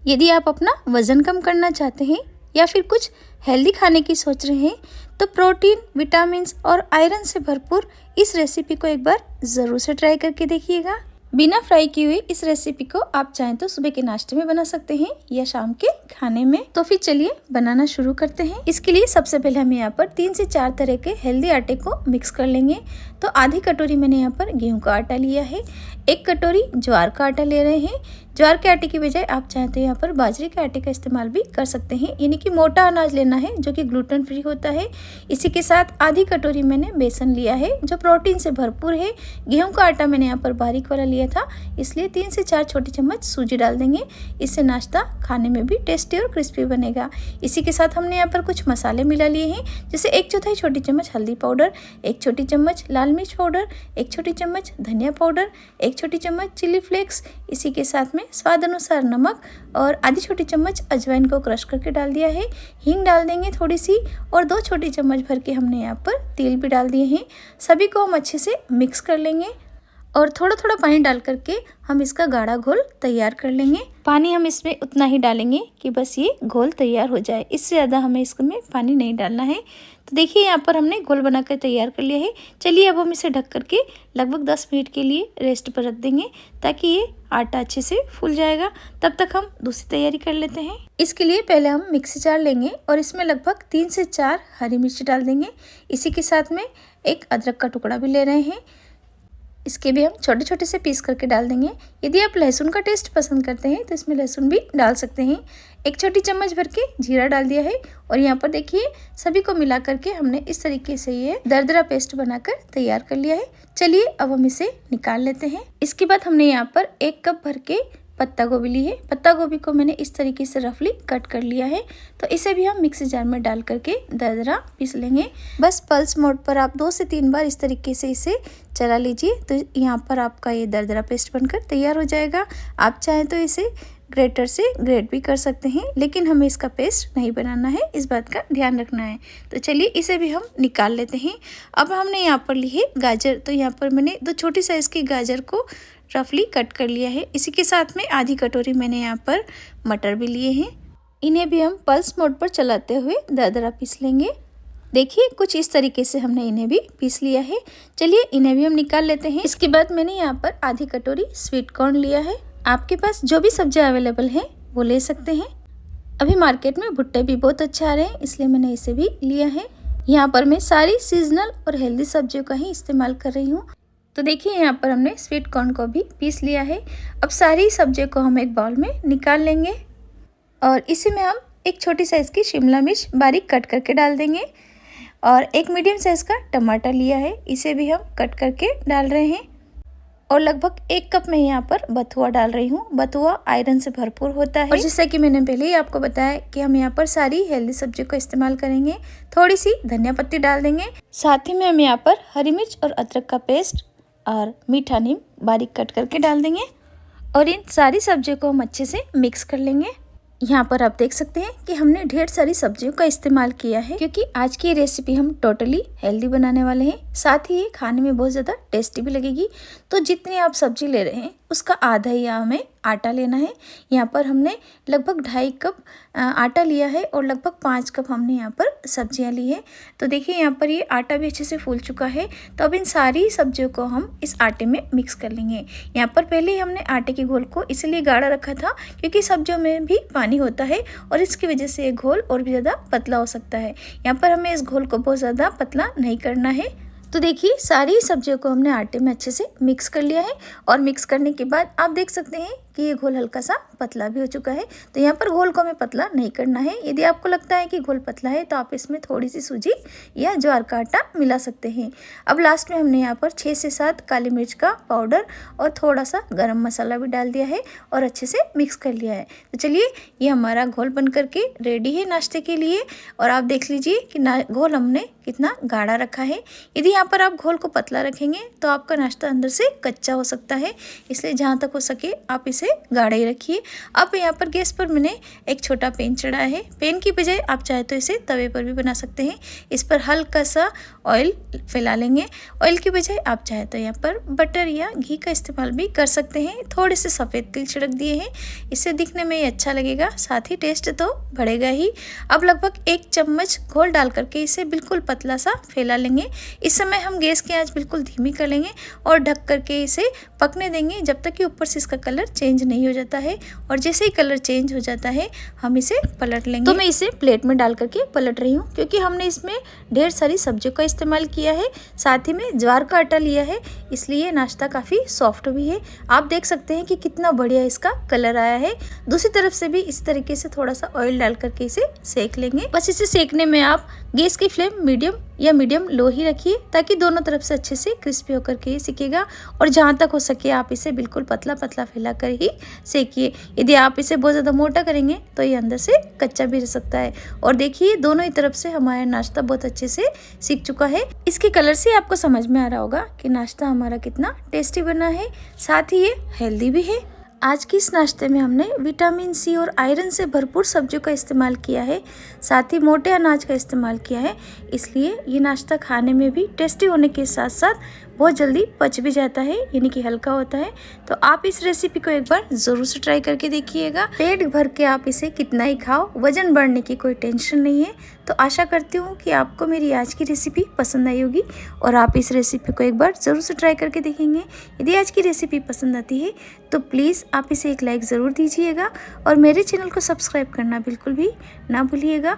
यदि आप अपना वज़न कम करना चाहते हैं या फिर कुछ हेल्दी खाने की सोच रहे हैं तो प्रोटीन, विटामिन्स और आयरन से भरपूर इस रेसिपी को एक बार ज़रूर से ट्राई करके देखिएगा। बिना फ्राई की हुई इस रेसिपी को आप चाहें तो सुबह के नाश्ते में बना सकते हैं या शाम के खाने में। तो फिर चलिए बनाना शुरू करते हैं। इसके लिए सबसे पहले हम यहाँ पर 3 से 4 तरह के हेल्दी आटे को मिक्स कर लेंगे। तो आधी कटोरी मैंने यहाँ पर गेहूं का आटा लिया है, 1 कटोरी ज्वार का आटा ले रहे हैं। ज्वार के आटे की बजाय आप चाहें तो यहाँ पर बाजरे के आटे का इस्तेमाल भी कर सकते हैं, यानी कि मोटा अनाज लेना है जो कि ग्लूटेन फ्री होता है। इसी के साथ आधी कटोरी मैंने बेसन लिया है जो प्रोटीन से भरपूर है। गेहूं का आटा मैंने यहाँ पर बारीक वाला लिया था, इसलिए 3 से 4 छोटे चम्मच सूजी डाल देंगे। इससे नाश्ता खाने में भी टेस्टी और क्रिस्पी बनेगा। इसी के साथ हमने यहाँ पर कुछ मसाले मिला लिए हैं, जैसे 1/4 छोटी चम्मच हल्दी पाउडर, 1 छोटी चम्मच लाल मिर्च पाउडर, 1 छोटी चम्मच धनिया पाउडर, 1 छोटी चम्मच चिली फ्लेक्स। इसी के साथ में स्वाद अनुसार नमक और आधी छोटी चम्मच अजवाइन को क्रश करके डाल दिया है। हींग डाल देंगे थोड़ी सी, और 2 छोटी चम्मच भर के हमने यहाँ पर तेल भी डाल दिए हैं। सभी को हम अच्छे से मिक्स कर लेंगे और थोड़ा थोड़ा पानी डाल करके हम इसका गाढ़ा घोल तैयार कर लेंगे। पानी हम इसमें उतना ही डालेंगे कि बस ये घोल तैयार हो जाए, इससे ज़्यादा हमें इसमें पानी नहीं डालना है। तो देखिए यहाँ पर हमने घोल बनाकर तैयार कर लिया है। चलिए अब हम इसे ढक करके लगभग 10 मिनट के लिए रेस्ट पर रख देंगे ताकि ये आटा अच्छे से फूल जाएगा। तब तक हम दूसरी तैयारी कर लेते हैं। इसके लिए पहले हम मिक्सी जार लेंगे और इसमें लगभग 3 से 4 हरी मिर्च डाल देंगे। इसी के साथ में एक अदरक का टुकड़ा भी ले रहे हैं, इसके भी हम छोटे छोटे से पीस करके डाल देंगे। यदि आप लहसुन का टेस्ट पसंद करते हैं तो इसमें लहसुन भी डाल सकते हैं। 1 छोटी चम्मच भर के जीरा डाल दिया है और यहाँ पर देखिए सभी को मिला करके हमने इस तरीके से ये दरदरा पेस्ट बनाकर तैयार कर लिया है। चलिए अब हम इसे निकाल लेते हैं। इसके बाद हमने यहाँ पर 1 कप भर के पत्ता गोभी ली है। पत्ता गोभी को मैंने इस तरीके से रफली कट कर लिया है। तो इसे भी हम मिक्सी जार में डाल करके दरदरा पीस लेंगे। बस पल्स मोड पर आप 2 से 3 बार इस तरीके से इसे चला लीजिए तो यहाँ पर आपका ये दरदरा पेस्ट बनकर तैयार हो जाएगा। आप चाहें तो इसे ग्रेटर से ग्रेट भी कर सकते हैं, लेकिन हमें इसका पेस्ट नहीं बनाना है, इस बात का ध्यान रखना है। तो चलिए इसे भी हम निकाल लेते हैं। अब हमने यहाँ पर ली है गाजर। तो यहाँ पर मैंने 2 छोटी साइज़ की गाजर को रफली कट कर लिया है। इसी के साथ में आधी कटोरी मैंने यहाँ पर मटर भी लिए हैं। इन्हें भी हम पल्स मोड पर चलाते हुए दरदरा पीस लेंगे। देखिए कुछ इस तरीके से हमने इन्हें भी पीस लिया है। चलिए इन्हें भी हम निकाल लेते हैं। इसके बाद मैंने यहाँ पर आधी कटोरी स्वीट कॉर्न लिया है। आपके पास जो भी सब्जियाँ अवेलेबल हैं वो ले सकते हैं। अभी मार्केट में भुट्टे भी बहुत अच्छे आ रहे हैं, इसलिए मैंने इसे भी लिया है। यहाँ पर मैं सारी सीजनल और हेल्दी सब्जियों का ही इस्तेमाल कर रही हूँ। तो देखिए यहाँ पर हमने स्वीट कॉर्न को भी पीस लिया है। अब सारी सब्जियों को हम एक बाउल में निकाल लेंगे और इसी में हम एक छोटी साइज़ की शिमला मिर्च बारीक कट करके डाल देंगे और एक मीडियम साइज़ का टमाटर लिया है, इसे भी हम कट करके डाल रहे हैं। और लगभग 1 कप में यहाँ पर बथुआ डाल रही हूँ। बथुआ आयरन से भरपूर होता है और जैसा कि मैंने पहले ही आपको बताया कि हम यहाँ पर सारी हेल्दी सब्जियों का इस्तेमाल करेंगे। थोड़ी सी धनिया पत्ती डाल देंगे, साथ ही में हम यहाँ पर हरी मिर्च और अदरक का पेस्ट और मीठा नीम बारीक कट करके डाल देंगे और इन सारी सब्जियों को हम अच्छे से मिक्स कर लेंगे। यहाँ पर आप देख सकते हैं कि हमने ढेर सारी सब्जियों का इस्तेमाल किया है, क्योंकि आज की रेसिपी हम टोटली हेल्दी बनाने वाले हैं। साथ ही ये खाने में बहुत ज़्यादा टेस्टी भी लगेगी। तो जितनी आप सब्जी ले रहे हैं उसका आधा ही हमें आटा लेना है। यहाँ पर हमने लगभग 2.5 कप आटा लिया है और लगभग 5 कप हमने यहाँ पर सब्जियाँ ली है। तो देखिए यहाँ पर ये आटा भी अच्छे से फूल चुका है। तो अब इन सारी सब्जियों को हम इस आटे में मिक्स कर लेंगे। यहाँ पर पहले ही हमने आटे के घोल को इसलिए गाढ़ा रखा था क्योंकि सब्जियों में भी पानी होता है और इसकी वजह से ये घोल और भी ज़्यादा पतला हो सकता है। यहाँ पर हमें इस घोल को बहुत ज़्यादा पतला नहीं करना है। तो देखिए सारी सब्जियों को हमने आटे में अच्छे से मिक्स कर लिया है और मिक्स करने के बाद आप देख सकते हैं कि ये घोल हल्का सा पतला भी हो चुका है। तो यहाँ पर घोल को हमें पतला नहीं करना है। यदि आपको लगता है कि घोल पतला है तो आप इसमें थोड़ी सी सूजी या ज्वार का आटा मिला सकते हैं। अब लास्ट में हमने यहाँ पर 6 से 7 काली मिर्च का पाउडर और थोड़ा सा गरम मसाला भी डाल दिया है और अच्छे से मिक्स कर लिया है। तो चलिए ये हमारा घोल बन करके रेडी है नाश्ते के लिए। और आप देख लीजिए कि घोल हमने कितना गाढ़ा रखा है। यदि यहाँ पर आप घोल को पतला रखेंगे तो आपका नाश्ता अंदर से कच्चा हो सकता है, इसलिए जहाँ तक हो सके आप इसे से गाढ़ा ही रखिए। अब यहाँ पर गैस पर मैंने एक छोटा पैन चढ़ा है। पैन की बजाय आप चाहे तो इसे तवे पर भी बना सकते हैं। इस पर हल्का सा ऑयल फैला लेंगे। ऑयल की बजाय आप चाहे तो यहाँ पर बटर या घी का इस्तेमाल भी कर सकते हैं। थोड़े से सफ़ेद तिल छिड़क दिए हैं, इससे दिखने में ये अच्छा लगेगा, साथ ही टेस्ट तो बढ़ेगा ही। अब लगभग 1 चम्मच घोल डाल करके इसे बिल्कुल पतला सा फैला लेंगे। इस समय हम गैस की आंच बिल्कुल धीमी कर लेंगे और ढक करके इसे पकने देंगे जब तक कि ऊपर से इसका कलर चेंज नहीं हो जाता है। और जैसे ही कलर चेंज हो जाता है हम इसे पलट लेंगे। तो मैं इसे प्लेट में डाल करके पलट रही हूँ, क्योंकि हमने इसमें ढेर सारी सब्जियों का इस्तेमाल किया है, साथ ही में ज्वार का आटा लिया है, इसलिए नाश्ता काफ़ी सॉफ्ट भी है। आप देख सकते हैं कि कितना बढ़िया इसका कलर आया है। दूसरी तरफ से भी इस तरीके से थोड़ा सा ऑयल डाल करके इसे सेक लेंगे। बस इसे सेकने में आप गैस की फ्लेम मीडियम या मीडियम लो ही रखिए, ताकि दोनों तरफ से अच्छे से क्रिस्पी होकर के सीखेगा। और जहाँ तक हो सके आप इसे बिल्कुल पतला पतला फैला कर ही सेकिए। यदि आप इसे बहुत ज़्यादा मोटा करेंगे तो ये अंदर से कच्चा भी रह सकता है। और देखिए दोनों ही तरफ से हमारा नाश्ता बहुत अच्छे से सीख चुका है। इसके कलर से आपको समझ में आ रहा होगा कि नाश्ता हमारा कितना टेस्टी बना है, साथ ही ये हेल्दी भी है। आज की इस नाश्ते में हमने विटामिन सी और आयरन से भरपूर सब्जियों का इस्तेमाल किया है, साथ ही मोटे अनाज का इस्तेमाल किया है, इसलिए ये नाश्ता खाने में भी टेस्टी होने के साथ साथ बहुत जल्दी पच भी जाता है, यानी कि हल्का होता है। तो आप इस रेसिपी को एक बार ज़रूर से ट्राई करके देखिएगा। पेट भर के आप इसे कितना ही खाओ, वजन बढ़ने की कोई टेंशन नहीं है। तो आशा करती हूँ कि आपको मेरी आज की रेसिपी पसंद आई होगी और आप इस रेसिपी को एक बार ज़रूर से ट्राई करके देखेंगे। यदि आज की रेसिपी पसंद आती है तो प्लीज़ आप इसे एक लाइक ज़रूर दीजिएगा और मेरे चैनल को सब्सक्राइब करना बिल्कुल भी ना भूलिएगा।